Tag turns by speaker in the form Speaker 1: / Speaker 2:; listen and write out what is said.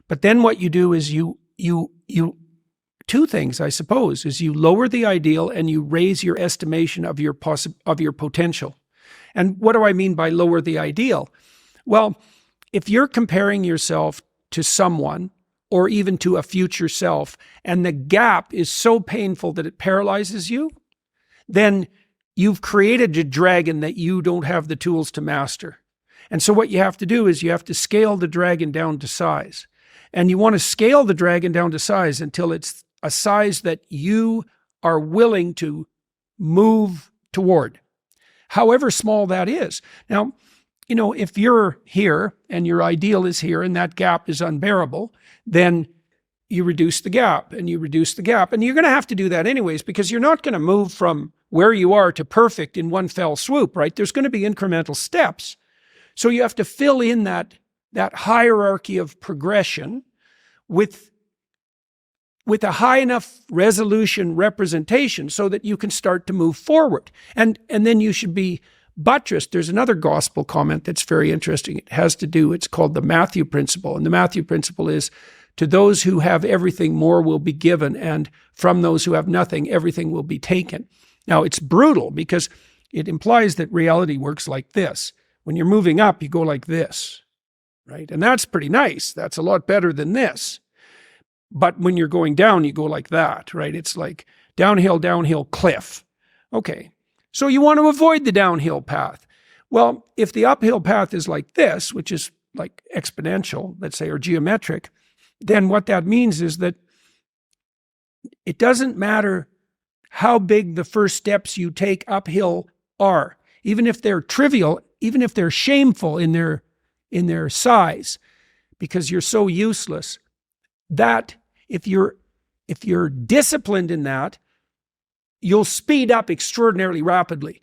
Speaker 1: But then what you do is you two things, I suppose, is you lower the ideal and you raise your estimation of your potential. And what do I mean by lower the ideal? Well, if you're comparing yourself to someone or even to a future self, and the gap is so painful that it paralyzes you, then you've created a dragon that you don't have the tools to master. And so what you have to do is you have to scale the dragon down to size. And you want to scale the dragon down to size until it's a size that you are willing to move toward, however small that is. Now, if you're here and your ideal is here and that gap is unbearable, then you reduce the gap and you reduce the gap. And you're going to have to do that anyways, because you're not going to move from where you are to perfect in one fell swoop, right? There's going to be incremental steps. So you have to fill in that hierarchy of progression with a high enough resolution representation so that you can start to move forward. And then you should be buttressed. There's another gospel comment that's very interesting. It's called the Matthew principle. And the Matthew principle is, to those who have everything, more will be given. And from those who have nothing, everything will be taken. Now, it's brutal because it implies that reality works like this. When you're moving up, you go like this, right? And that's pretty nice. That's a lot better than this. But when you're going down, you go like that, right? It's like downhill, cliff. Okay. So you want to avoid the downhill path. Well, if the uphill path is like this, which is like exponential, let's say, or geometric, then what that means is that it doesn't matter how big the first steps you take uphill are, even if they're trivial, even if they're shameful in their size, because you're so useless, that if you're disciplined in that, you'll speed up extraordinarily rapidly.